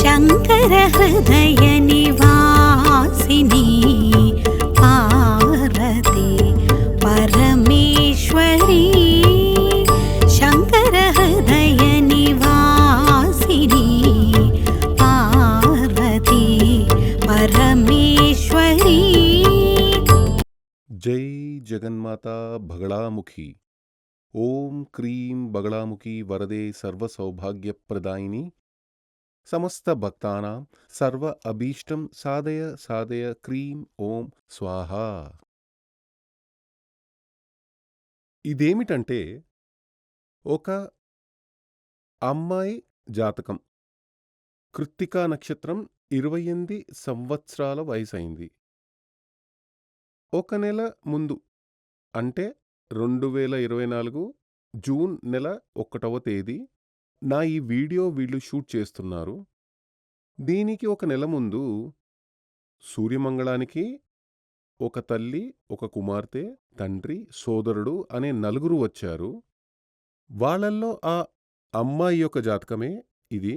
శంకర హృదయ నివాసిని పార్వతి పరమేశ్వరి శంకర హృదయ నివాసిని పార్వతి పరమేశ్వరి. జై జగన్మాతా బగళాముఖి. ఓం క్రీం బగళాముఖి వరదే సర్వసౌభాగ్యప్రదాయిని సమస్త భక్తానాం సర్వ అభీష్టం సాధయ సాధయ క్రీం ఓం స్వాహ. ఇదేమిటంటే ఒక అమ్మాయి జాతకం. కృత్తికా నక్షత్రం 28 సంవత్సరాల వయసైంది. ఒక నెల ముందు అంటే 2024 జూన్ నెల 1వ తేదీ నా ఈ వీడియో వీళ్ళు షూట్ చేస్తున్నారు. దీనికి ఒక నెల ముందు సూర్యమంగళానికి ఒక తల్లి, ఒక కుమార్తె, తండ్రి, సోదరుడు అనే నలుగురు వచ్చారు. వాళ్ళల్లో ఆ అమ్మాయి యొక్క జాతకమే ఇది.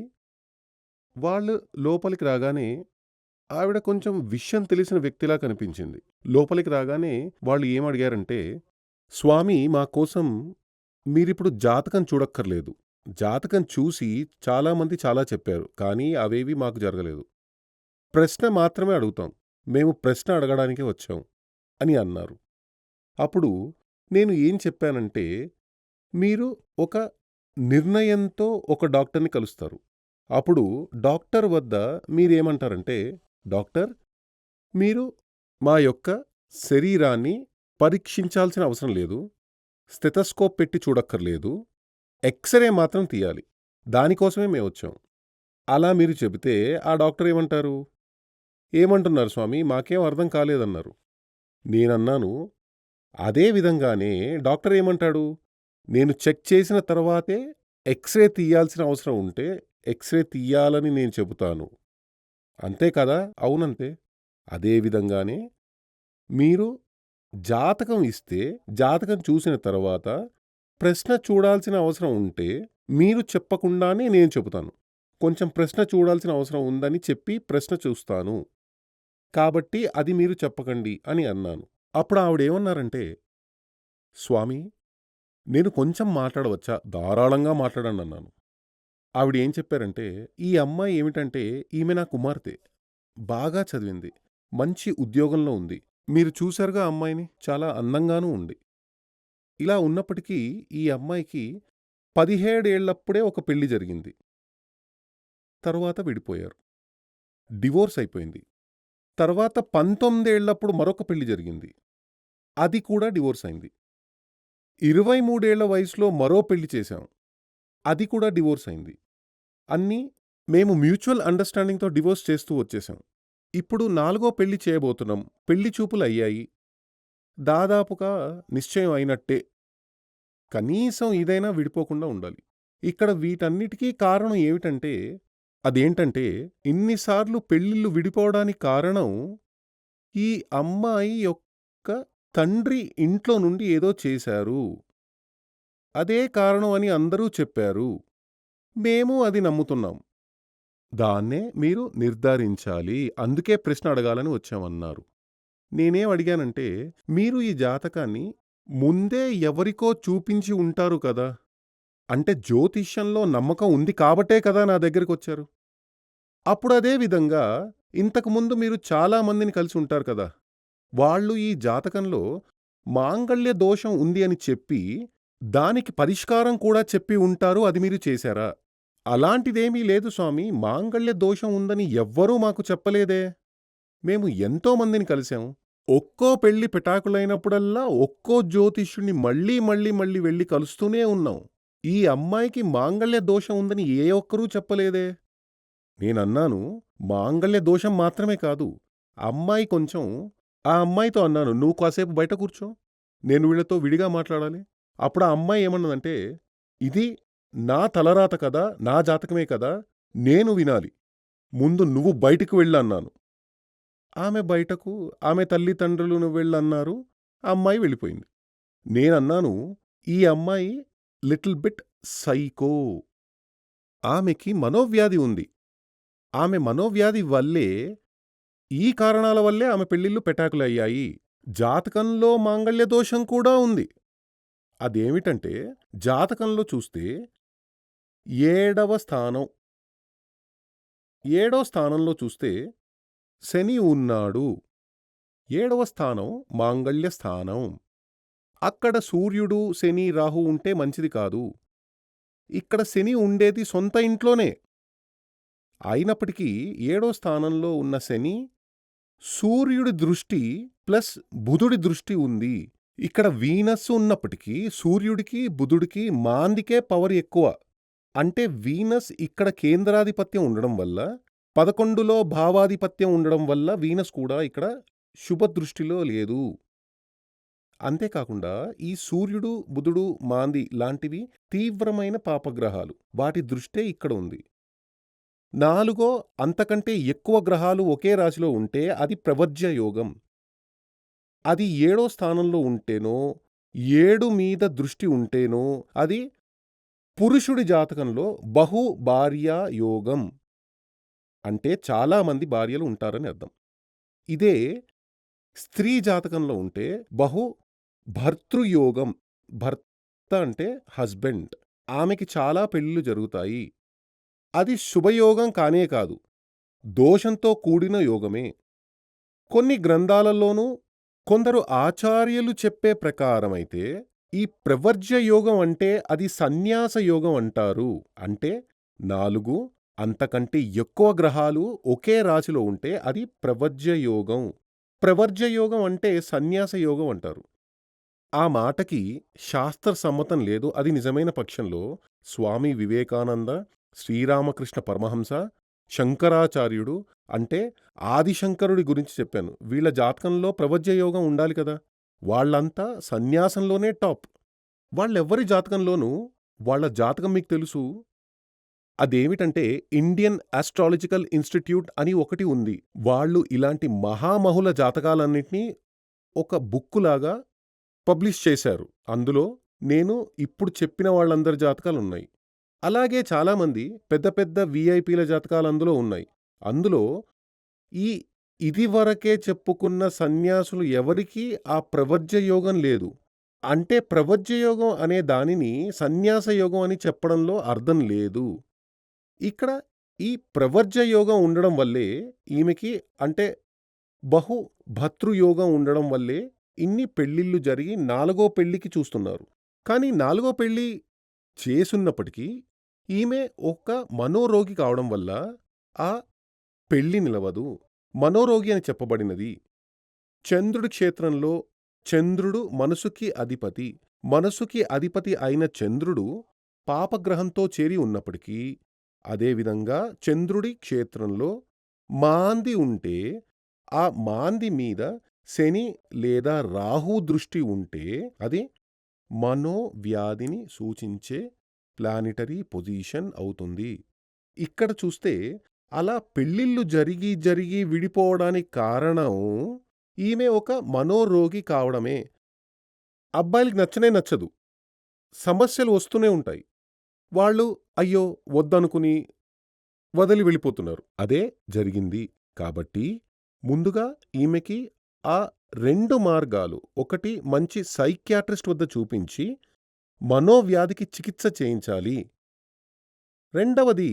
వాళ్ళు లోపలికి రాగానే ఆవిడ కొంచెం విషయం తెలిసిన వ్యక్తిలా కనిపించింది. లోపలికి రాగానే వాళ్ళు ఏమడిగారంటే, స్వామి మా కోసం మీరిప్పుడు జాతకం చూడక్కర్లేదు. జాతకం చూసి చాలామంది చాలా చెప్పారు, కానీ అవేవి మాకు జరగలేదు. ప్రశ్న మాత్రమే అడుగుతాం, మేము ప్రశ్న అడగడానికే వచ్చాం అని అన్నారు. అప్పుడు నేను ఏం చెప్పానంటే, మీరు ఒక నిర్ణయంతో ఒక డాక్టర్ని కలుస్తారు. అప్పుడు డాక్టర్ వద్ద మీరేమంటారంటే, డాక్టర్ మీరు మా యొక్క శరీరాన్ని పరీక్షించాల్సిన అవసరం లేదు, స్టెథోస్కోప్ పెట్టి చూడక్కర్లేదు, ఎక్స్రే మాత్రం తీయాలి, దానికోసమే మేము వచ్చాం. అలా మీరు చెబితే ఆ డాక్టర్ ఏమంటారు? ఏమంటున్నారు స్వామి, మాకేం అర్థం కాలేదన్నారు. నేనన్నాను, అదే విధంగానే డాక్టర్ ఏమంటాడు? నేను చెక్ చేసిన తర్వాతే ఎక్స్రే తీయాల్సిన అవసరం ఉంటే ఎక్స్రే తీయాలని నేను చెబుతాను, అంతే కదా? అవునంతే. అదేవిధంగానే మీరు జాతకం ఇస్తే జాతకం చూసిన తర్వాత ప్రశ్న చూడాల్సిన అవసరం ఉంటే మీరు చెప్పకుండానే నేను చెబుతాను. కొంచెం ప్రశ్న చూడాల్సిన అవసరం ఉందని చెప్పి ప్రశ్న చూస్తాను, కాబట్టి అది మీరు చెప్పకండి అని అన్నాను. అప్పుడు ఆవిడేమన్నారంటే, స్వామి నేను కొంచెం మాట్లాడవచ్చా? ధారాళంగా మాట్లాడండి అన్నాను. ఆవిడ ఏం చెప్పారంటే, ఈ అమ్మాయి ఏమిటంటే ఈమె నా కుమార్తె, బాగా చదివింది, మంచి ఉద్యోగంలో ఉంది. మీరు చూశారుగా అమ్మాయిని, చాలా అందంగానూ ఉంది. ఇలా ఉన్నప్పటికీ ఈ అమ్మాయికి 17 ఏళ్లప్పుడే ఒక పెళ్లి జరిగింది. తర్వాత విడిపోయారు, డివోర్స్ అయిపోయింది. తర్వాత 19 ఏళ్లప్పుడు మరొక పెళ్లి జరిగింది, అది కూడా డివోర్స్ అయింది. 23 ఏళ్ల వయసులో మరో పెళ్లి చేశాం, అది కూడా డివోర్స్ అయింది. అన్నీ మేము మ్యూచువల్ అండర్స్టాండింగ్తో డివోర్స్ చేస్తూ వచ్చేశాం. ఇప్పుడు 4వ పెళ్లి చేయబోతున్నాం. పెళ్లి చూపులు అయ్యాయి, దాదాపుగా నిశ్చయం అయినట్టే. కనీసం ఇదైనా విడిపోకుండా ఉండాలి. ఇక్కడ వీటన్నిటికీ కారణం ఏమిటంటే, అదేంటంటే ఇన్నిసార్లు పెళ్ళిళ్ళు విడిపోవడానికి కారణం ఈ అమ్మాయి యొక్క తండ్రి ఇంట్లో నుండి ఏదో చేశారు, అదే కారణం అని అందరూ చెప్పారు. మేము అది నమ్ముతున్నాం. దాన్నే మీరు నిర్ధారించాలి, అందుకే ప్రశ్న అడగాలని వచ్చామన్నారు. నేనేం అడిగానంటే, మీరు ఈ జాతకాన్ని ముందే ఎవరికో చూపించి ఉంటారు కదా, అంటే జ్యోతిష్యంలో నమ్మకం ఉంది కాబట్టే కదా నా దగ్గరికొచ్చారు. అప్పుడు అదే విధంగా ఇంతకుముందు మీరు చాలామందిని కలిసి ఉంటారు కదా, వాళ్ళు ఈ జాతకంలో మాంగళ్య దోషం ఉంది అని చెప్పి దానికి పరిష్కారం కూడా చెప్పి ఉంటారు, అది మీరు చేశారా? అలాంటిదేమీ లేదు స్వామి, మాంగళ్య దోషం ఉందని ఎవ్వరూ మాకు చెప్పలేదే. మేము ఎంతో మందిని కలిశాం, ఒక్కో పెళ్లి పెటాకులైనప్పుడల్లా ఒక్కో జ్యోతిష్యుణ్ణి మళ్ళీ మళ్ళీ మళ్ళీ వెళ్ళి కలుస్తూనే ఉన్నాం. ఈ అమ్మాయికి మాంగళ్య దోషం ఉందని ఏ ఒక్కరూ చెప్పలేదే. నేనన్నాను, మాంగళ్య దోషం మాత్రమే కాదు, అమ్మాయి కొంచెం ఆ అమ్మాయితో అన్నాను, నువ్వు కాసేపు బయట కూర్చో, నేను వీళ్ళతో విడిగా మాట్లాడాలి. అప్పుడు ఆ అమ్మాయి ఏమన్నదంటే, ఇది నా తలరాత కదా, నా జాతకమే కదా, నేను వినాలి, ముందు నువ్వు బయటకు వెళ్ళన్నాను. ఆమె బయటకు ఆమె తల్లిదండ్రులను వెళ్ళన్నారు, ఆ అమ్మాయి వెళ్ళిపోయింది. నేనన్నాను, ఈ అమ్మాయి లిటిల్ బిట్ సైకో, ఆమెకి మనోవ్యాధి ఉంది, ఆమె మనోవ్యాధి వల్లే, ఈ కారణాల వల్లే ఆమె పెళ్ళిళ్ళు పెటాకులయ్యాయి. జాతకంలో మాంగళ్య దోషం కూడా ఉంది. అదేమిటంటే, జాతకంలో చూస్తే 7వ స్థానం, 7వ స్థానంలో చూస్తే శని ఉన్నాడు. 7వ స్థానం మాంగళ్య స్థానం. అక్కడ సూర్యుడు, శని, రాహు ఉంటే మంచిది కాదు. ఇక్కడ శని ఉండేది సొంత ఇంట్లోనే. అయినప్పటికీ 7వ స్థానంలో ఉన్న శని, సూర్యుడి దృష్టి ప్లస్ బుధుడి దృష్టి ఉంది. ఇక్కడ వీనస్ ఉన్నప్పటికీ సూర్యుడికి, బుధుడికి మాందికే పవర్ ఎక్కువ. అంటే వీనస్ ఇక్కడ కేంద్రాధిపత్యం ఉండడం వల్ల, 11లో భావాధిపత్యం ఉండడం వల్ల వీనస్ కూడా ఇక్కడ శుభదృష్టిలో లేదు. అంతేకాకుండా ఈ సూర్యుడు, బుధుడు, మాంది లాంటివి తీవ్రమైన పాపగ్రహాలు. వాటి దృష్టే ఇక్కడ ఉంది. 4 అంతకంటే ఎక్కువ గ్రహాలు ఒకే రాశిలో ఉంటే అది ప్రవర్జ్య యోగం. అది 7వ స్థానంలో ఉంటేనో, 7 మీద దృష్టి ఉంటేనో అది పురుషుడి జాతకంలో బహు భార్యా యోగం. అంటే చాలామంది భార్యలు ఉంటారని అర్థం. ఇదే స్త్రీ జాతకంలో ఉంటే బహు భర్తృయోగం. భర్త అంటే హస్బెండ్. ఆమెకి చాలా పెళ్ళిళ్ళు జరుగుతాయి. అది శుభయోగం కానే కాదు, దోషంతో కూడిన యోగమే. కొన్ని గ్రంథాలలోనూ కొందరు ఆచార్యులు చెప్పే ప్రకారమైతే ఈ ప్రవర్జ్య యోగం అంటే అది సన్యాస యోగం అంటారు. అంటే 4 అంతకంటే ఎక్కువ గ్రహాలు ఒకే రాశిలో ఉంటే అది ప్రవర్జ్య యోగం. ప్రవర్జ్య యోగం అంటే సన్యాస యోగం అంటారు. ఆ మాటకి శాస్త్ర సమ్మతం లేదు. అది నిజమైన పక్షంలో స్వామి వివేకానంద, శ్రీరామకృష్ణ పరమహంస, శంకరాచార్యుడు, అంటే ఆదిశంకరుడి గురించి చెప్పాను. వీళ్ళ జాతకంలో ప్రవర్జ్య యోగం ఉండాలి కదా. వాళ్ళంతా సన్యాసంలోనే టాప్. వాళ్ళెవ్వరి జాతకంలోనూ వాళ్ళ జాతకం మీకు తెలుసు. అదేమిటంటే ఇండియన్ ఆస్ట్రాలజికల్ ఇన్స్టిట్యూట్ అని ఒకటి ఉంది. వాళ్ళు ఇలాంటి మహామహుల జాతకాలన్నింటినీ ఒక బుక్కులాగా పబ్లిష్ చేశారు. అందులో నేను ఇప్పుడు చెప్పిన వాళ్ళందరి జాతకాలున్నాయి. అలాగే చాలామంది పెద్ద పెద్ద వీఐపీల జాతకాలు అందులో ఉన్నాయి. అందులో ఈ ఇదివరకే చెప్పుకున్న సన్యాసులు ఎవరికీ ఆ ప్రవర్జ్య యోగం లేదు. అంటే ప్రవర్జ్య యోగం అనే దానిని సన్యాస యోగం అని చెప్పడంలో అర్థం లేదు. ఇక్కడ ఈ ప్రవర్జ్య యోగం ఉండడం వల్లే ఈమెకి, అంటే బహు భర్తృయోగం ఉండడం వల్లే ఇన్ని పెళ్ళిళ్ళు జరిగి 4వ పెళ్ళికి చూస్తున్నారు. కానీ 4వ పెళ్ళి చేసున్నప్పటికీ ఈమె ఒక మనోరోగి కావడం వల్ల ఆ పెళ్ళి నిలవదు. మనోరోగి అని చెప్పబడినది. చంద్రుడి క్షేత్రంలో చంద్రుడు మనసుకి అధిపతి. మనసుకి అధిపతి అయిన చంద్రుడు పాపగ్రహంతో చేరి ఉన్నప్పటికీ, అదేవిధంగా చంద్రుడి క్షేత్రంలో మాంది ఉంటే, ఆ మాంది మీద శని లేదా రాహు దృష్టి ఉంటే అది మనోవ్యాధిని సూచించే ప్లానిటరీ పొజిషన్ అవుతుంది. ఇక్కడ చూస్తే అలా పెళ్ళిళ్ళు జరిగి జరిగి విడిపోవడానికి కారణం ఈమె ఒక మనోరోగి కావడమే. అబ్బాయిలకి నచ్చనే నచ్చదు. సమస్యలు వస్తూనే ఉంటాయి. వాళ్ళు అయ్యో వద్దనుకుని వదిలి వెళ్ళిపోతున్నారు. అదే జరిగింది. కాబట్టి ముందుగా ఈమెకి ఆ 2 మార్గాలు, ఒకటి మంచి సైకియాట్రిస్ట్ వద్ద చూపించి మనోవ్యాధికి చికిత్స చేయించాలి. రెండవది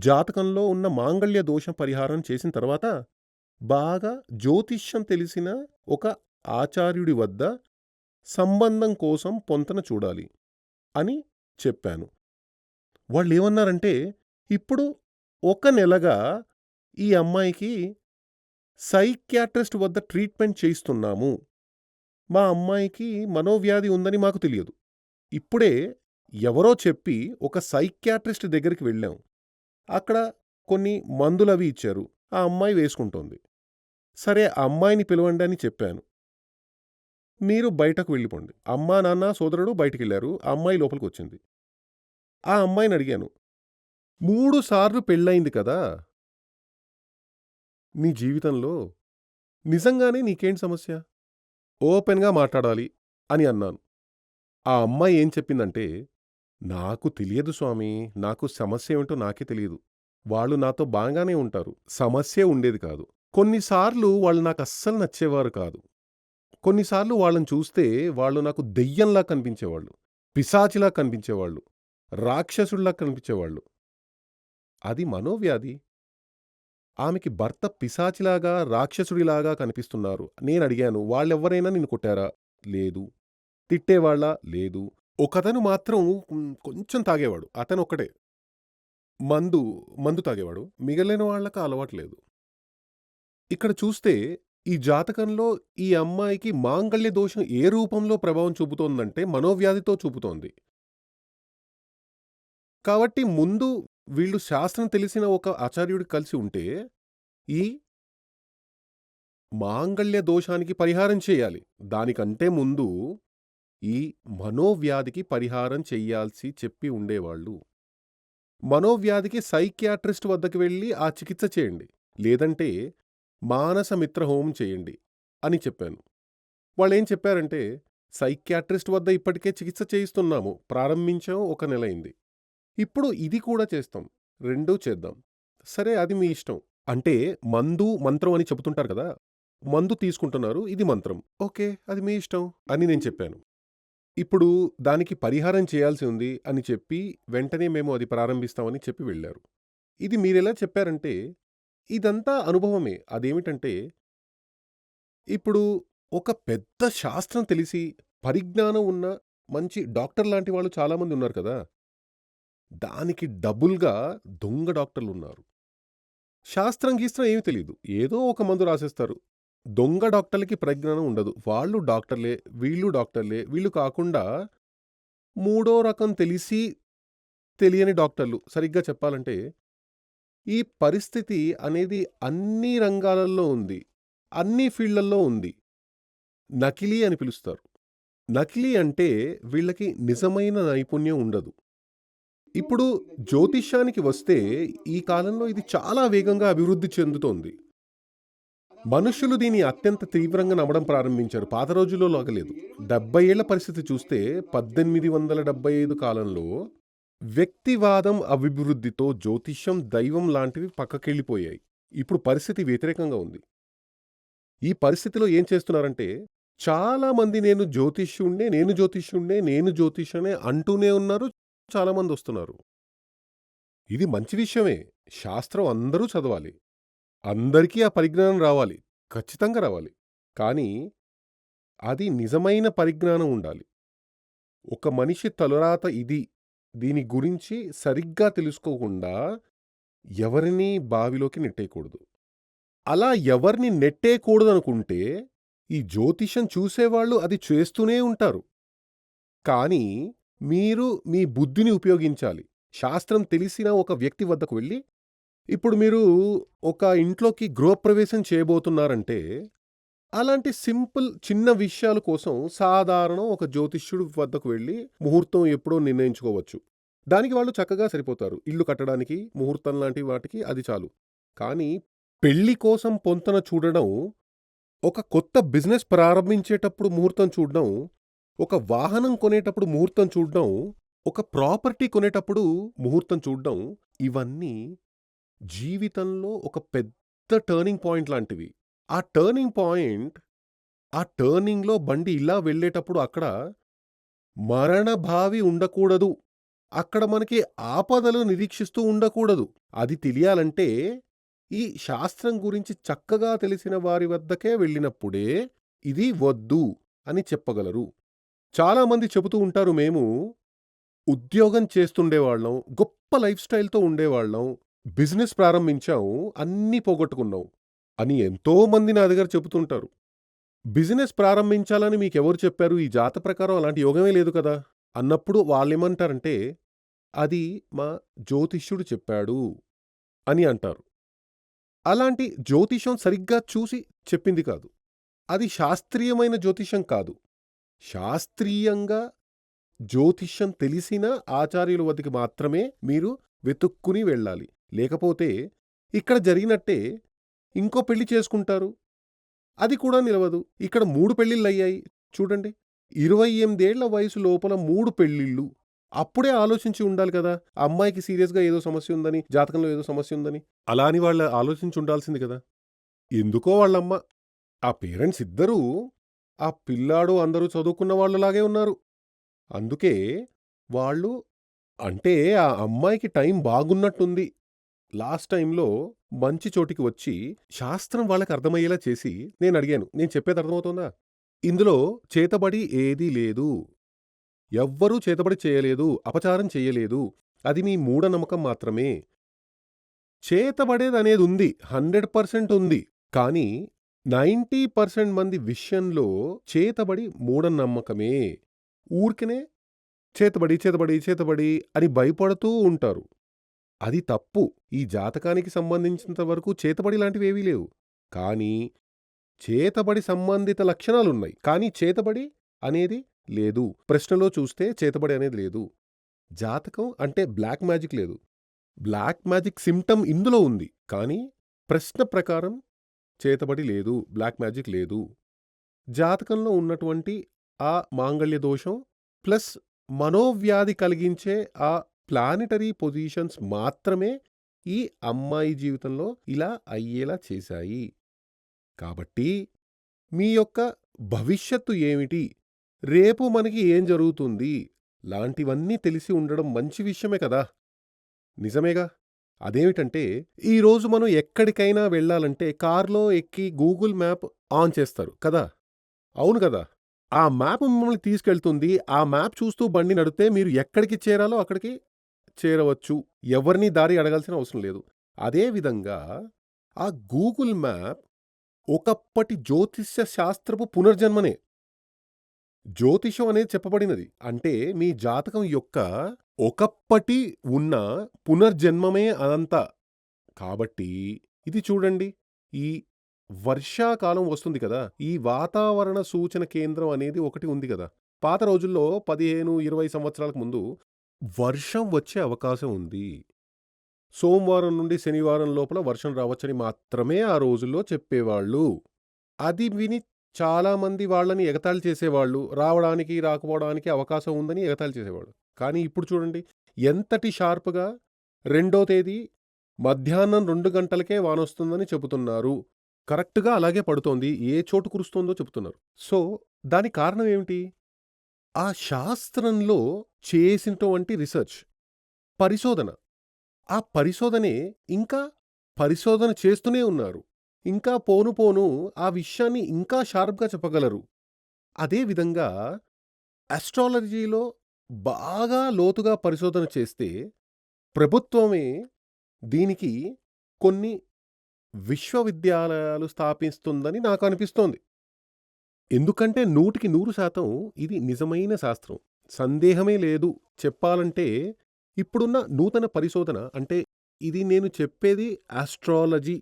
జాతకంలో ఉన్న మాంగళ్య దోషం పరిహారం చేసిన తర్వాత బాగా జ్యోతిష్యం తెలిసిన ఒక ఆచార్యుడి వద్ద సంబంధం కోసం పొంతన చూడాలి అని చెప్పాను. వాళ్ళేమన్నారంటే, ఇప్పుడు 1 నెలగా ఈ అమ్మాయికి సైకియాట్రిస్ట్ వద్ద ట్రీట్మెంట్ చేయిస్తున్నాము. మా అమ్మాయికి మనోవ్యాధి ఉందని మాకు తెలియదు. ఇప్పుడే ఎవరో చెప్పి ఒక సైకియాట్రిస్ట్ దగ్గరికి వెళ్ళాం. అక్కడ కొన్ని మందులవి ఇచ్చారు. ఆ అమ్మాయి వేసుకుంటోంది. సరే అమ్మాయిని పిలవండి అని చెప్పాను. మీరు బయటకు వెళ్ళిపోండి. అమ్మా, నాన్న, సోదరుడు బయటికెళ్లారు. ఆ అమ్మాయి లోపలికొచ్చింది. ఆ అమ్మాయిని అడిగాను, 3 సార్లు పెళ్ళయింది కదా నీ జీవితంలో, నిజంగానే నీకేంటి సమస్య? ఓపెన్గా మాట్లాడాలి అని అన్నాను. ఆ అమ్మాయి ఏం చెప్పిందంటే, నాకు తెలియదు స్వామీ, నాకు సమస్య ఏమిటో నాకే తెలియదు. వాళ్ళు నాతో బాగానే ఉంటారు. సమస్యే ఉండేది కాదు. కొన్నిసార్లు వాళ్ళు నాకస్సలు నచ్చేవారు కాదు. కొన్నిసార్లు వాళ్ళని చూస్తే వాళ్ళు నాకు దెయ్యంలా కనిపించేవాళ్ళు. పిశాచిలా కనిపించేవాళ్ళు. రాక్షసుడిలా కనిపించేవాళ్ళు. అది మనోవ్యాధి. ఆమెకి భర్త పిశాచిలాగా, రాక్షసుడిలాగా కనిపిస్తున్నారు. నేనడిగాను, వాళ్ళెవ్వరైనా నిన్ను కొట్టారా? లేదు. తిట్టేవాళ్ళా? లేదు. ఒకతను మాత్రం కొంచెం తాగేవాడు. అతనొక్కడే. మందు, మందు తాగేవాడు. మిగిలిన వాళ్ళకి ఆ అలవాటు లేదు. ఇక్కడ చూస్తే ఈ జాతకంలో ఈ అమ్మాయికి మాంగళ్య దోషం ఏ రూపంలో ప్రభావం చూపుతోందంటే మనోవ్యాధితో చూపుతోంది. కాబట్టి ముందు వీళ్ళు శాస్త్రం తెలిసిన ఒక ఆచార్యుడికి కలిసి ఉంటే, ఈ మాంగళ్య దోషానికి పరిహారం చేయాలి. దానికంటే ముందు ఈ మనోవ్యాధికి పరిహారం చెయ్యాల్సి చెప్పి ఉండేవాళ్ళు. మనోవ్యాధికి సైకియాట్రిస్ట్ వద్దకు వెళ్లి ఆ చికిత్స చేయండి. లేదంటే మానస మిత్ర హోమం చేయండి అని చెప్పాను. వాళ్ళేం చెప్పారంటే, సైకియాట్రిస్ట్ వద్ద ఇప్పటికే చికిత్స చేయిస్తున్నాము. ప్రారంభించాం, 1 నెల అయింది. ఇప్పుడు ఇది కూడా చేస్తాం. రెండూ చేద్దాం. సరే, అది మీ ఇష్టం. అంటే మందు, మంత్రం అని చెబుతుంటారు కదా! మందు తీసుకుంటున్నారు, ఇది మంత్రం. ఓకే, అది మీ ఇష్టం అని నేను చెప్పాను. ఇప్పుడు దానికి పరిహారం చేయాల్సి ఉంది అని చెప్పి, వెంటనే మేము అది ప్రారంభిస్తామని చెప్పి వెళ్లారు. ఇది మీరెలా చెప్పారంటే, ఇదంతా అనుభవమే. అదేమిటంటే, ఇప్పుడు ఒక పెద్ద శాస్త్రం తెలిసి, పరిజ్ఞానం ఉన్న మంచి డాక్టర్ లాంటి వాళ్ళు చాలామంది ఉన్నారు కదా! దానికి డబుల్‌గా దొంగ డాక్టర్లున్నారు. శాస్త్రం గీస్త్రం ఏమీ తెలీదు. ఏదో ఒక మందు రాసేస్తారు. దొంగ డాక్టర్లకి పరిజ్ఞానం ఉండదు. వాళ్ళు డాక్టర్లే, వీళ్ళు డాక్టర్లే. వీళ్ళు కాకుండా మూడో రకం తెలిసి తెలియని డాక్టర్లు. సరిగ్గా చెప్పాలంటే, ఈ పరిస్థితి అనేది అన్ని రంగాలలో ఉంది. అన్ని ఫీల్డ్‌లలో ఉంది. నకిలీ అని పిలుస్తారు. నకిలీ అంటే వీళ్ళకి నిజమైన నైపుణ్యం ఉండదు. ఇప్పుడు జ్యోతిష్యానికి వస్తే ఈ కాలంలో ఇది చాలా వేగంగా అభివృద్ధి చెందుతోంది. మనుష్యులు దీన్ని అత్యంత తీవ్రంగా నమ్మడం ప్రారంభించారు. పాత రోజుల్లో లాగలేదు. 70 ఏళ్ల పరిస్థితి చూస్తే 1875 కాలంలో వ్యక్తివాదం అభివృద్ధితో జ్యోతిష్యం, దైవం లాంటివి పక్కకెళ్ళిపోయాయి. ఇప్పుడు పరిస్థితి వ్యతిరేకంగా ఉంది. ఈ పరిస్థితిలో ఏం చేస్తున్నారంటే, చాలామంది నేను జ్యోతిష్యుడినే అంటూనే ఉన్నారు. చాలామందొస్తున్నారు. ఇది మంచి విషయమే. శాస్త్రం అందరూ చదవాలి. అందరికీ ఆ పరిజ్ఞానం రావాలి. ఖచ్చితంగా రావాలి. కానీ అది నిజమైన పరిజ్ఞానం ఉండాలి. ఒక మనిషి తలరాత ఇది, దీని గురించి సరిగ్గా తెలుసుకోకుండా ఎవరినీ బావిలోకి నెట్టేయకూడదు. అలా ఎవరిని నెట్టేయకూడదనుకుంటే, ఈ జ్యోతిషం చూసేవాళ్ళు అది చేస్తూనే ఉంటారు. కానీ మీరు మీ బుద్ధిని ఉపయోగించాలి. శాస్త్రం తెలిసిన ఒక వ్యక్తి వద్దకు వెళ్లి, ఇప్పుడు మీరు ఒక ఇంట్లోకి గృహప్రవేశం చేయబోతున్నారంటే, అలాంటి సింపుల్ చిన్న విషయాల కోసం సాధారణం ఒక జ్యోతిష్యుడి వద్దకు వెళ్లి ముహూర్తం ఎప్పుడో నిర్ణయించుకోవచ్చు. దానికి వాళ్ళు చక్కగా సరిపోతారు. ఇల్లు కట్టడానికి, ముహూర్తం లాంటి వాటికి అది చాలు. కానీ పెళ్లి కోసం పొంతన చూడడం, ఒక కొత్త బిజినెస్ ప్రారంభించేటప్పుడు ముహూర్తం చూడడం, ఒక వాహనం కొనేటప్పుడు ముహూర్తం చూడడం, ఒక ప్రాపర్టీ కొనేటప్పుడు ముహూర్తం చూడడం, ఇవన్నీ జీవితంలో ఒక పెద్ద టర్నింగ్ పాయింట్ లాంటివి. ఆ టర్నింగ్‌లో బండి ఇలా వెళ్ళేటప్పుడు అక్కడ మరణభావి ఉండకూడదు. అక్కడ మనకి ఆపదలు నిరీక్షిస్తూ ఉండకూడదు. అది తెలియాలంటే ఈ శాస్త్రం గురించి చక్కగా తెలిసిన వారి వద్దకే వెళ్ళినప్పుడే ఇది వద్దు అని చెప్పగలరు. చాలామంది చెబుతూ ఉంటారు, మేము ఉద్యోగం చేస్తుండేవాళ్ళం, గొప్ప లైఫ్ స్టైల్‌తో ఉండేవాళ్ళం, బిజినెస్ ప్రారంభించాం, అన్నీ పోగొట్టుకున్నాం అని ఎంతోమంది నా దగ్గర చెబుతుంటారు. బిజినెస్ ప్రారంభించాలని మీకెవరు చెప్పారు? ఈ జాత ప్రకారం అలాంటి యోగమే లేదు కదా! అన్నప్పుడు వాళ్ళేమంటారంటే, అది మా జ్యోతిష్యుడు చెప్పాడు అని అంటారు. అలాంటి జ్యోతిషం సరిగ్గా చూసి చెప్పింది కాదు. అది శాస్త్రీయమైన జ్యోతిషం కాదు. శాస్త్రీయంగా జ్యోతిష్యం తెలిసిన ఆచార్యుల వద్దకు మాత్రమే మీరు వెతుక్కుని వెళ్ళాలి. లేకపోతే ఇక్కడ జరిగినట్టే ఇంకో పెళ్లి చేసుకుంటారు. అది కూడా నిలవదు. ఇక్కడ 3 పెళ్లిళ్ళయ్యాయి చూడండి. 28 ఏళ్ల వయసు లోపల 3 పెళ్లిళ్ళు. అప్పుడే ఆలోచించి ఉండాలి కదా! ఆ అమ్మాయికి సీరియస్‌గా ఏదో సమస్య ఉందని, జాతకంలో ఏదో సమస్య ఉందని. అలా అని వాళ్ళు ఆలోచించి ఉండాల్సింది కదా! ఎందుకో వాళ్ళమ్మ ఆ పేరెంట్స్ ఇద్దరూ ఆ పిల్లాడు అందరూ చదువుకున్న వాళ్ళలాగే ఉన్నారు. అందుకే వాళ్ళు అంటే ఆ అమ్మాయికి టైం బాగున్నట్టుంది. లాస్ట్ టైమ్‌లో మంచి చోటికి వచ్చి, శాస్త్రం వాళ్ళకి అర్థమయ్యేలా చేసి నేనడిగాను. నేను చెప్పేది అర్థమవుతోందా? ఇందులో చేతబడి ఏదీ లేదు. ఎవ్వరూ చేతబడి చేయలేదు. అపచారం చెయ్యలేదు. అది మీ మూఢనమ్మకం మాత్రమే. చేతబడేదనేదుంది. 100% ఉంది. కానీ 90% మంది విషయంలో చేతబడి మూఢనమ్మకమే. ఊరికనే చేతబడి, చేతబడి, చేతబడి అని భయపడుతూ ఉంటారు. అది తప్పు. ఈ జాతకానికి సంబంధించినంత వరకు చేతబడి లాంటివేవీ లేవు. కానీ చేతబడి సంబంధిత లక్షణాలున్నాయి. కానీ చేతబడి అనేది లేదు. ప్రశ్నలో చూస్తే చేతబడి అనేది లేదు. జాతకం అంటే బ్లాక్ మ్యాజిక్ లేదు. బ్లాక్ మ్యాజిక్ సింప్టమ్ ఇందులో ఉంది. కానీ ప్రశ్న ప్రకారం చేతబడి లేదు. బ్లాక్ మ్యాజిక్ లేదు. జాతకంలో ఉన్నటువంటి ఆ మాంగళ్య దోషం ప్లస్ మనోవ్యాధి కలిగించే ఆ ప్లానెటరీ పొజిషన్స్ మాత్రమే ఈ అమ్మాయి జీవితంలో ఇలా అయ్యేలా చేశాయి. కాబట్టి మీ యొక్క భవిష్యత్తు ఏమిటి? రేపు మనకి ఏం జరుగుతుంది? లాంటివన్నీ తెలిసి ఉండడం మంచి విషయమే కదా! నిజమేగా? అదేమిటంటే, ఈరోజు మనం ఎక్కడికైనా వెళ్ళాలంటే కార్‌లో ఎక్కి గూగుల్ మ్యాప్ ఆన్ చేస్తారు కదా! అవును కదా! ఆ మ్యాప్ మిమ్మల్ని తీసుకెళ్తుంది. ఆ మ్యాప్ చూస్తూ బండి నడిపితే మీరు ఎక్కడికి చేరాలో అక్కడికి చేరవచ్చు. ఎవరిని దారి అడగాల్సిన అవసరం లేదు. అదే విధంగా ఆ గూగుల్ మ్యాప్ ఒకప్పటి జ్యోతిష్య శాస్త్రపు పునర్జన్మనే. జ్యోతిషం అనేది చెప్పబడినది. అంటే మీ జాతకం యొక్క ఒకప్పటి ఉన్న పునర్జన్మమే అదంతా. కాబట్టి ఇది చూడండి. ఈ వర్షాకాలం వస్తుంది కదా! ఈ వాతావరణ సూచన కేంద్రం అనేది ఒకటి ఉంది గదా! పాత రోజుల్లో 15, 20 సంవత్సరాలకు ముందు వర్షం వచ్చే అవకాశం ఉంది. సోమవారం నుండి శనివారం లోపల వర్షం రావచ్చని మాత్రమే ఆ రోజుల్లో చెప్పేవాళ్ళు. అది విని చాలామంది వాళ్ళని ఎగతాళి చేసేవాళ్ళు. రావడానికి, రాకపోవడానికి అవకాశం ఉందని ఎగతాళి చేసేవాళ్ళు. కానీ ఇప్పుడు చూడండి ఎంతటి షార్ప్‌గా రెండో తేదీ మధ్యాహ్నం 2 గంటలకే వానొస్తుందని చెబుతున్నారు. కరెక్ట్‌గా అలాగే పడుతోంది. ఏ చోటు కురుస్తోందో చెప్తున్నారు. సో, దానికి కారణం ఏమిటి? ఆ శాస్త్రంలో చేసినటువంటి రిసర్చ్, పరిశోధన. ఆ పరిశోధనే ఇంకా పరిశోధన చేస్తూనే ఉన్నారు. ఇంకా పోను పోను ఆ విషయాన్ని ఇంకా షార్ప్‌గా చెప్పగలరు. అదే విధంగా ఆస్ట్రాలజీలో బాగా లోతుగా పరిశోధన చేస్తే ప్రభుత్వమే దీనికి కొన్ని విశ్వవిద్యాలయాలు స్థాపిస్తుందని నాకు అనిపిస్తోంది. ఎందుకంటే 100% ఇది నిజమైన శాస్త్రం. సందేహమే లేదు. చెప్పాలంటే ఇప్పుడున్న నూతన పరిశోధన అంటే ఇది నేను చెప్పేది ఆస్ట్రాలజీ.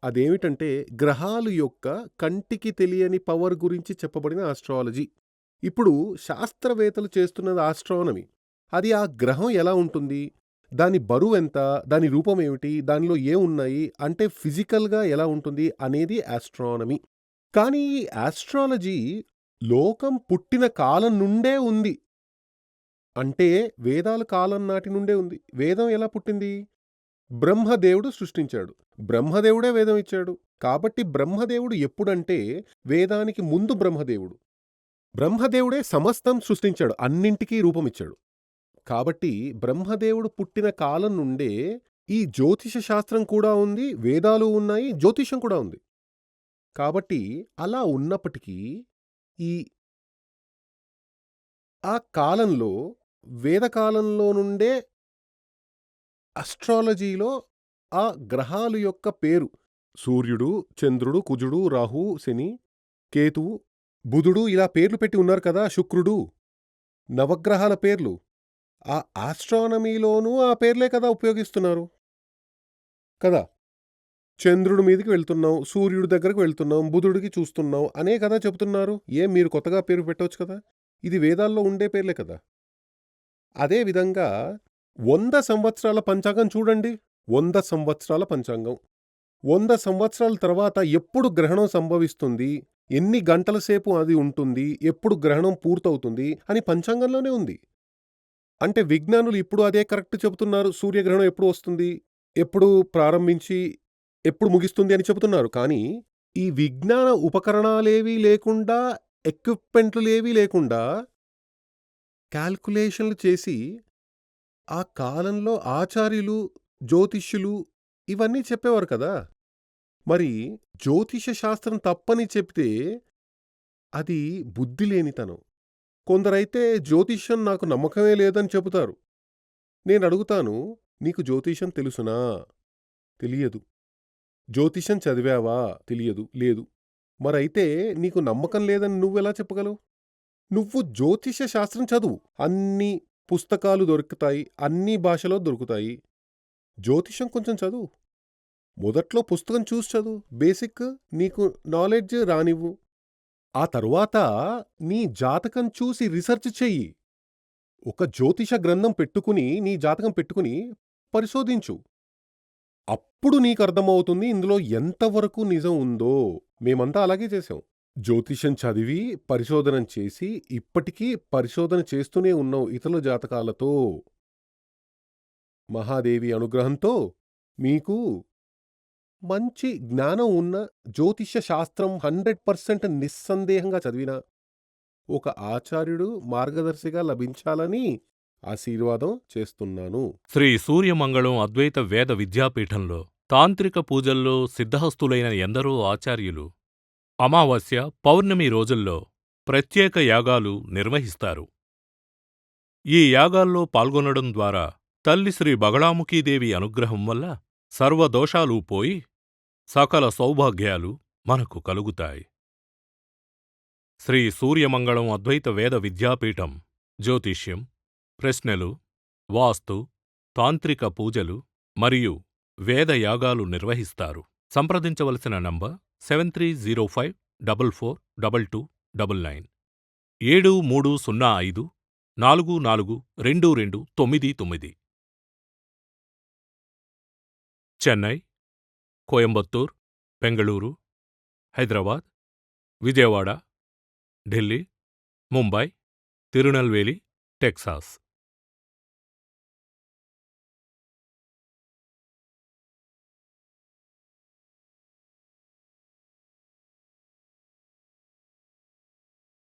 అదేమిటంటే గ్రహాలు యొక్క కంటికి తెలియని పవర్ గురించి చెప్పబడిన ఆస్ట్రాలజీ. ఇప్పుడు శాస్త్రవేత్తలు చేస్తున్నది ఆస్ట్రానమీ. అది ఆ గ్రహం ఎలా ఉంటుంది? దాని బరువెంత? దాని రూపమేమిటి? దానిలో ఏమున్నాయి? అంటే ఫిజికల్‌గా ఎలా ఉంటుంది అనేది ఆస్ట్రానమీ. కానీ ఈ ఆస్ట్రాలజీ లోకం పుట్టిన కాలం నుండే ఉంది. అంటే వేదాల కాలం నాటి నుండే ఉంది. వేదం ఎలా పుట్టింది? బ్రహ్మదేవుడు సృష్టించాడు. బ్రహ్మదేవుడే వేదం ఇచ్చాడు. కాబట్టి బ్రహ్మదేవుడు ఎప్పుడంటే వేదానికి ముందు బ్రహ్మదేవుడు. బ్రహ్మదేవుడే సమస్తం సృష్టించాడు. అన్నింటికీ రూపమిచ్చాడు. కాబట్టి బ్రహ్మదేవుడు పుట్టిన కాలం నుండే ఈ జ్యోతిష శాస్త్రం కూడా ఉంది. వేదాలు ఉన్నాయి. జ్యోతిషం కూడా ఉంది. కాబట్టి అలా ఉన్నప్పటికీ ఈ ఆ కాలంలో వేదకాలంలో నుండే అస్ట్రాలజీలో ఆ గ్రహాలు యొక్క పేరు సూర్యుడు, చంద్రుడు, కుజుడు, రాహువు, శని, కేతువు, బుధుడు ఇలా పేర్లు పెట్టి ఉన్నారు కదా! శుక్రుడు. నవగ్రహాల పేర్లు. ఆ ఆస్ట్రానమీలోనూ ఆ పేర్లే కదా ఉపయోగిస్తున్నారు. కదా! చంద్రుడి మీదకి వెళ్తున్నాం, సూర్యుడి దగ్గరకు వెళ్తున్నాం, బుధుడికి చూస్తున్నాం అనే కదా చెబుతున్నారు. ఏం మీరు కొత్తగా పేరు పెట్టొచ్చు కదా! ఇది వేదాల్లో ఉండే పేర్లే కదా! అదే విధంగా 100 సంవత్సరాల పంచాంగం చూడండి. 100 సంవత్సరాల పంచాంగం. 100 సంవత్సరాల తర్వాత ఎప్పుడు గ్రహణం సంభవిస్తుంది? ఎన్ని గంటల సేపు అది ఉంటుంది? ఎప్పుడు గ్రహణం పూర్తవుతుంది? అని పంచాంగంలోనే ఉంది. అంటే విజ్ఞానులు ఇప్పుడు అదే కరెక్ట్ చెబుతున్నారు. సూర్యగ్రహణం ఎప్పుడు వస్తుంది? ఎప్పుడు ప్రారంభించి, ఎప్పుడు ముగిస్తుంది అని చెబుతున్నారు. కానీ, ఈ విజ్ఞాన ఉపకరణాలేవీ లేకుండా, ఎక్విప్‌మెంట్‌లేవీ లేకుండా, కాలిక్యులేషన్‌లు చేసి, ఆ కాలంలో ఆచార్యులు, జ్యోతిష్యులు ఇవన్నీ చెప్పేవారు కదా! మరి జ్యోతిష శాస్త్రం తప్పని చెప్తే, అది బుద్ధి లేనితనం. కొందరైతే జ్యోతిష్యం నాకు నమ్మకమే లేదని చెబుతారు. నేనడుగుతాను, నీకు జ్యోతిషం తెలుసునా? తెలియదు. జ్యోతిషం చదివావా? తెలియదు. లేదు. మరైతే నీకు నమ్మకం లేదని నువ్వెలా చెప్పగలవు? నువ్వు జ్యోతిష శాస్త్రం చదువు. అన్ని పుస్తకాలు దొరుకుతాయి. అన్ని భాషలో దొరుకుతాయి. జ్యోతిషం కొంచెం చదువు. మొదట్లో పుస్తకం చూసి చదువు. బేసిక్ నీకు నాలెడ్జ్ రానివ్వు. ఆ తరువాత నీ జాతకం చూసి రిసర్చ్ చెయ్యి. ఒక జ్యోతిష గ్రంథం పెట్టుకుని, నీ జాతకం పెట్టుకుని పరిశోధించు. అప్పుడు నీకర్థమవుతుంది ఇందులో ఎంతవరకు నిజం ఉందో. మేమంతా అలాగే చేశాం. జ్యోతిషం చదివి, పరిశోధన చేసి, ఇప్పటికీ పరిశోధన చేస్తూనే ఉన్నాం ఇతరుల జాతకాలతో. మహాదేవి అనుగ్రహంతో మీకు మంచి జ్ఞానం ఉన్న జ్యోతిష శాస్త్రం 100% నిస్సందేహంగా చదివిన ఒక ఆచార్యుడు, మార్గదర్శిగా లభించాలని ఆశీర్వాదం చేస్తున్నాను. శ్రీ సూర్యమంగళం అద్వైత వేద విద్యాపీఠంలో తాంత్రిక పూజల్లో సిద్ధహస్తులైన ఎందరో ఆచార్యులు అమావాస్య, పౌర్ణమి రోజుల్లో ప్రత్యేక యాగాలు నిర్వహిస్తారు. ఈ యాగాల్లో పాల్గొనడం ద్వారా తల్లి శ్రీ బగళాముఖీదేవి అనుగ్రహం వల్ల సర్వదోషాలూ పోయి సకల సౌభాగ్యాలు మనకు కలుగుతాయి. శ్రీ సూర్యమంగళం అద్వైత వేద విద్యాపీఠం జ్యోతిష్యం, ప్రశ్నలు, వాస్తు, తాంత్రిక పూజలు మరియు వేదయాగాలు నిర్వహిస్తారు. సంప్రదించవలసిన నంబర్ 7305442299 7305442299. చెన్నై, కోయంబత్తూర్, బెంగళూరు, హైదరాబాద్, విజయవాడ, ఢిల్లీ, ముంబై, తిరునల్వేలి, టెక్సాస్.